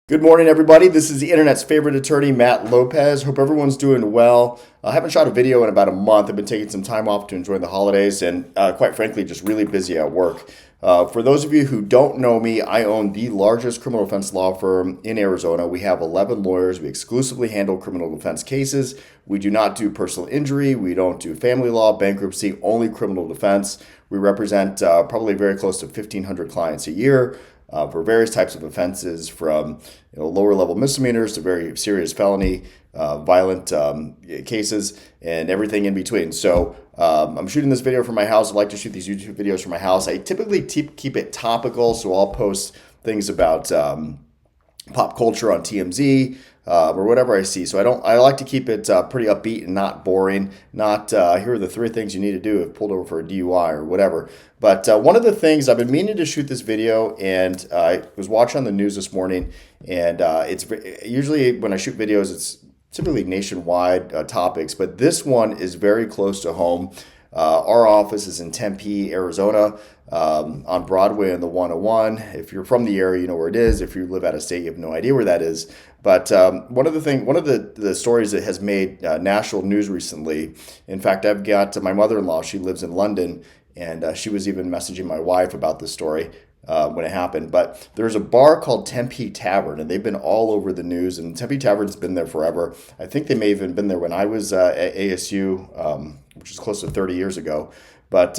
Good morning, everybody. This is the internet's favorite attorney, Matt Lopez. Hope everyone's doing well. I haven't shot a video in about a month. I've been taking some time off to enjoy the holidays and, quite frankly, just really busy at work. For those of you who don't know me, I own the largest criminal defense law firm in Arizona. We have 11 lawyers. We exclusively handle criminal defense cases. We do not do personal injury. We don't do family law, bankruptcy, only criminal defense. We represent probably very close to 1,500 clients a year. For various types of offenses, from lower level misdemeanors to very serious felony, violent cases, and everything in between. So I'm shooting this video from my house. I like to shoot these YouTube videos from my house. I typically keep it topical, so I'll post things about pop culture on TMZ or whatever I see. So I like to keep it pretty upbeat and not boring. Not here are the 3 things you need to do if pulled over for a DUI or whatever. But one of the things I've been meaning to shoot this video, and I was watching on the news this morning, and it's usually when I shoot videos, it's typically nationwide topics, but this one is very close to home. Our office is in Tempe, Arizona, on Broadway and the 101. If you're from the area, you know where it is. If you live out of state, you have no idea where that is. But one of the stories that has made national news recently. In fact, I've got my mother-in-law. She lives in London, and she was even messaging my wife about this story when it happened. But there's a bar called Tempe Tavern, and they've been all over the news. And Tempe Tavern's been there forever. I think they may have even been there when I was at ASU, which is close to 30 years ago. But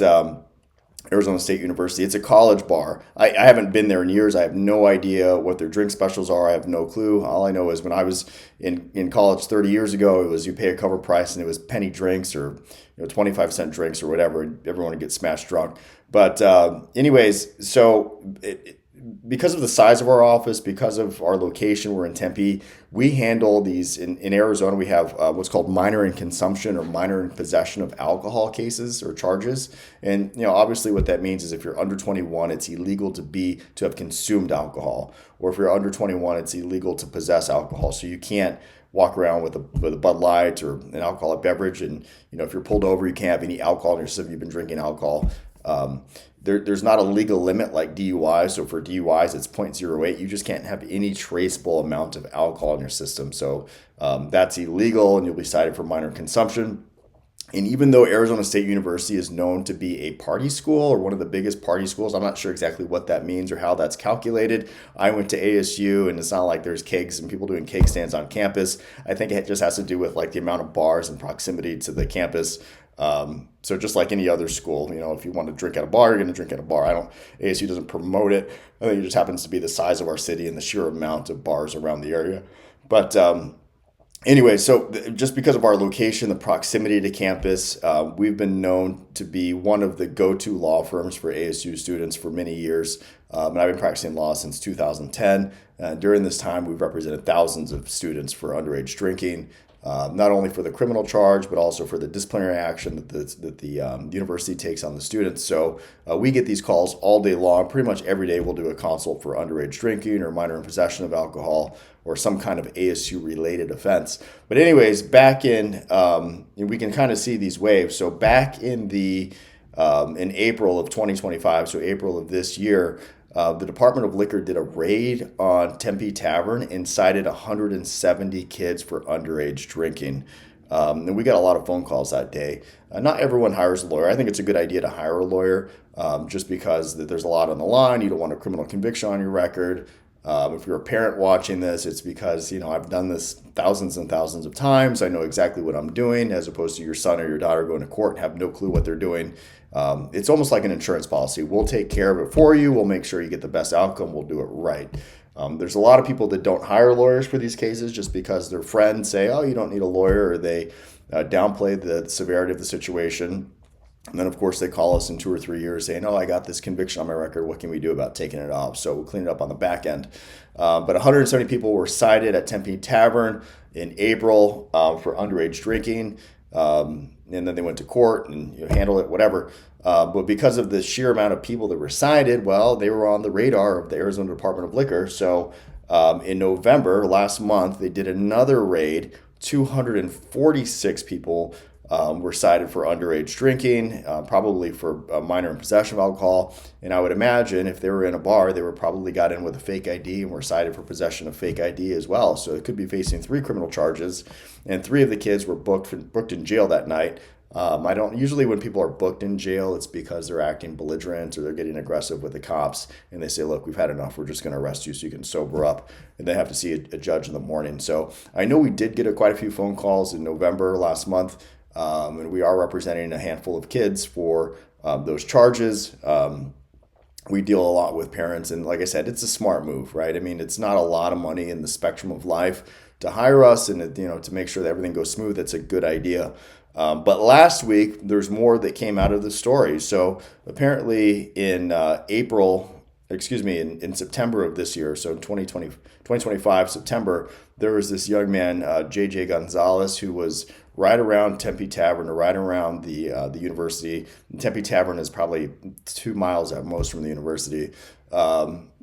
Arizona State University. It's a college bar. I haven't been there in years. I have no idea what their drink specials are. I have no clue. All I know is when I was in college 30 years ago, it was you pay a cover price and it was penny drinks or 25-cent drinks or whatever. Everyone would get smashed drunk. But anyways, so because of the size of our office, because of our location, we're in Tempe, we handle these in Arizona. We have what's called minor in consumption or minor in possession of alcohol cases or charges. And obviously what that means is if you're under 21, it's illegal to have consumed alcohol. Or if you're under 21, it's illegal to possess alcohol. So you can't walk around with a Bud Light or an alcoholic beverage. And if you're pulled over, you can't have any alcohol in your system. You've been drinking alcohol. There's not a legal limit like DUI. So for DUIs, it's 0.08. You just can't have any traceable amount of alcohol in your system. So that's illegal, and you'll be cited for minor consumption. And even though Arizona State University is known to be a party school or one of the biggest party schools, I'm not sure exactly what that means or how that's calculated. I went to ASU, and it's not like there's kegs and people doing keg stands on campus. I think it just has to do with like the amount of bars and proximity to the campus. So just like any other school, if you want to drink at a bar, you're going to drink at a bar. ASU doesn't promote it. I think it just happens to be the size of our city and the sheer amount of bars around the area. But anyway, so just because of our location, the proximity to campus, we've been known to be one of the go-to law firms for ASU students for many years. And I've been practicing law since 2010. During this time, we've represented thousands of students for underage drinking. Not only for the criminal charge, but also for the disciplinary action that the university takes on the students. So we get these calls all day long. Pretty much every day we'll do a consult for underage drinking or minor in possession of alcohol or some kind of ASU-related offense. But anyways, back in, we can kind of see these waves. So back in in April of 2025, so April of this year, the Department of Liquor did a raid on Tempe Tavern and cited 170 kids for underage drinking. And we got a lot of phone calls that day. Not everyone hires a lawyer. I think it's a good idea to hire a lawyer just because there's a lot on the line. You don't want a criminal conviction on your record. If you're a parent watching this, it's because, I've done this thousands and thousands of times. I know exactly what I'm doing, as opposed to your son or your daughter going to court and have no clue what they're doing. It's almost like an insurance policy. We'll take care of it for you. We'll make sure you get the best outcome. We'll do it right. There's a lot of people that don't hire lawyers for these cases just because their friends say, oh, you don't need a lawyer, or they downplay the severity of the situation. And then, of course, they call us in 2 or 3 years saying, oh, I got this conviction on my record. What can we do about taking it off? So we'll clean it up on the back end. But 170 people were cited at Tempe Tavern in April for underage drinking. And then they went to court and handled it, whatever. But because of the sheer amount of people that were cited, well, they were on the radar of the Arizona Department of Liquor. So in November, last month, they did another raid. 246 people were cited for underage drinking, probably for minor in possession of alcohol. And I would imagine if they were in a bar, they were probably got in with a fake ID and were cited for possession of fake ID as well. So it could be facing 3 criminal charges, and 3 of the kids were booked in jail that night. I don't usually when people are booked in jail, it's because they're acting belligerent or they're getting aggressive with the cops, and they say, "Look, we've had enough. We're just going to arrest you so you can sober up." And they have to see a judge in the morning. So I know we did get quite a few phone calls in November last month, and we are representing a handful of kids for those charges. We deal a lot with parents, and like I said, it's a smart move, right? I mean, it's not a lot of money in the spectrum of life to hire us, and to make sure that everything goes smooth. It's a good idea. But last week, there's more that came out of the story. So apparently in in September of this year, so in 2025, September, there was this young man, J.J. Gonzalez, who was right around Tempe Tavern or right around the university. Tempe Tavern is probably 2 miles at most from the university.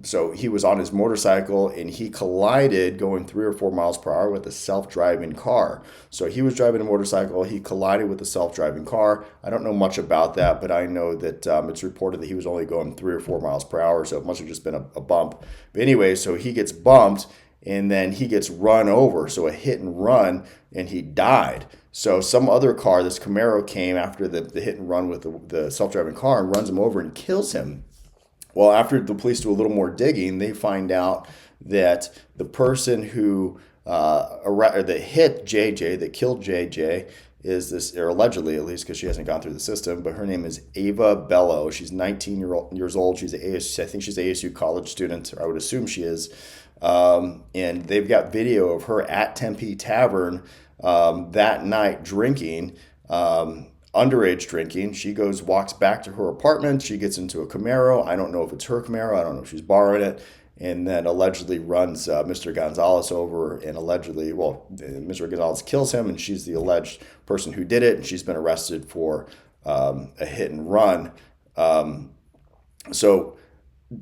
So he was on his motorcycle and he collided going 3 or 4 miles per hour with a self-driving car. So he was driving a motorcycle. He collided with a self-driving car. I don't know much about that, but I know that it's reported that he was only going 3 or 4 miles per hour. So it must have just been a bump. But anyway, so he gets bumped and then he gets run over. So a hit and run, and he died. So some other car, this Camaro, came after the hit and run with the self-driving car and runs him over and kills him. Well, after the police do a little more digging, they find out that the person who that hit JJ, that killed JJ, is this, or allegedly at least, because she hasn't gone through the system, but her name is Ava Bellowe. She's 19 years old. She's I think she's an ASU college student, or I would assume she is. And they've got video of her at Tempe Tavern that night drinking. Underage drinking. She walks back to her apartment. She gets into a Camaro. I don't know if it's her Camaro. I don't know if she's borrowing it. And then allegedly runs Mr. Gonzalez over, and allegedly, Mr. Gonzalez kills him, and she's the alleged person who did it, and she's been arrested for a hit and run. So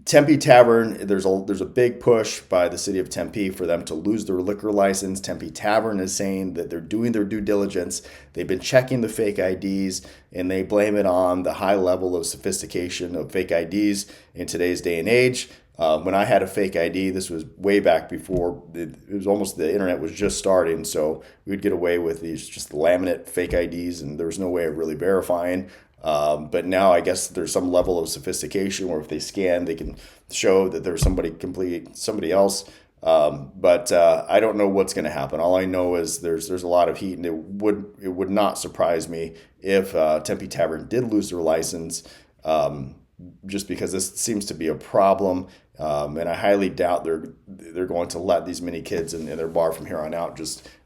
Tempe Tavern, there's a big push by the city of Tempe for them to lose their liquor license. Tempe Tavern is saying that they're doing their due diligence. They've been checking the fake IDs, and they blame it on the high level of sophistication of fake IDs in today's day and age. When I had a fake ID, this was way back before it was almost the internet was just starting, so we would get away with these just laminate fake IDs, and there was no way of really verifying. But now I guess there's some level of sophistication where if they scan, they can show that there's somebody else. But I don't know what's going to happen. All I know is there's a lot of heat, and it would not surprise me if Tempe Tavern did lose their license, just because this seems to be a problem. And I highly doubt they're going to let these many kids in their bar from here on out.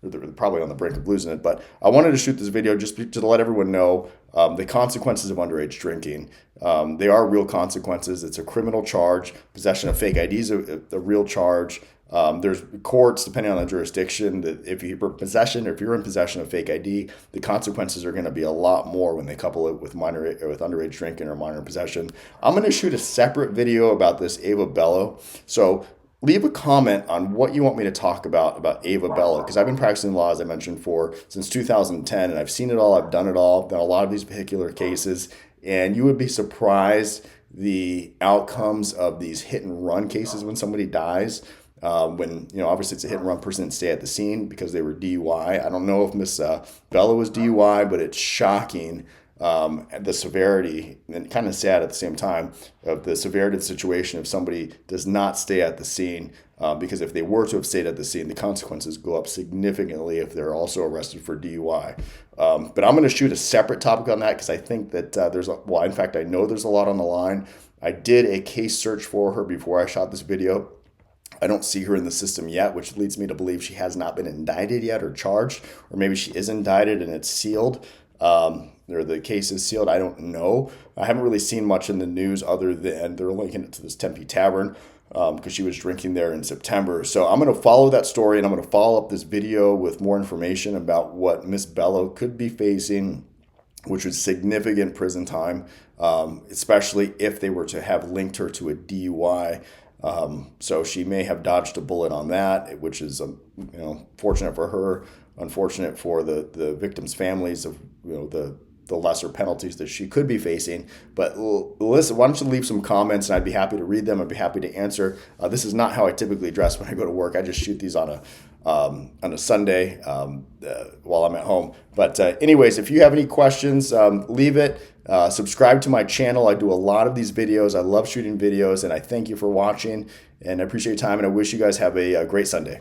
They're probably on the brink of losing it. But I wanted to shoot this video just to let everyone know the consequences of underage drinking. They are real consequences. It's a criminal charge. Possession of fake IDs is a real charge. There's courts, depending on the jurisdiction, that if you're in possession of fake ID, the consequences are going to be a lot more when they couple it with underage drinking or minor possession. I'm going to shoot a separate video about this Ava Bellowe. So leave a comment on what you want me to talk about Ava Bellowe, because I've been practicing law, as I mentioned, since 2010, and I've seen it all. I've done it all. I've done a lot of these particular cases, and you would be surprised the outcomes of these hit and run cases when somebody dies. When obviously it's a hit and run, person didn't stay at the scene because they were DUI. I don't know if Miss Bellowe was DUI, but it's shocking the severity, and kind of sad at the same time, of the severity of the situation if somebody does not stay at the scene. Because if they were to have stayed at the scene, the consequences go up significantly if they're also arrested for DUI. But I'm going to shoot a separate topic on that because I think that in fact, I know there's a lot on the line. I did a case search for her before I shot this video. I don't see her in the system yet, which leads me to believe she has not been indicted yet or charged, or maybe she is indicted and it's sealed, or the case is sealed. I don't know. I haven't really seen much in the news other than they're linking it to this Tempe Tavern because she was drinking there in September. So I'm going to follow that story, and I'm going to follow up this video with more information about what Miss Bellowe could be facing, which was significant prison time, especially if they were to have linked her to a DUI. So she may have dodged a bullet on that, which is fortunate for her, unfortunate for the victims' families of the lesser penalties that she could be facing. But listen, why don't you leave some comments, and I'd be happy to read them. I'd be happy to answer. This is not how I typically dress when I go to work. I just shoot these on a Sunday while I'm at home. But anyways, if you have any questions, leave it. Subscribe to my channel. I do a lot of these videos. I love shooting videos, and I thank you for watching, and I appreciate your time, and I wish you guys have a great Sunday.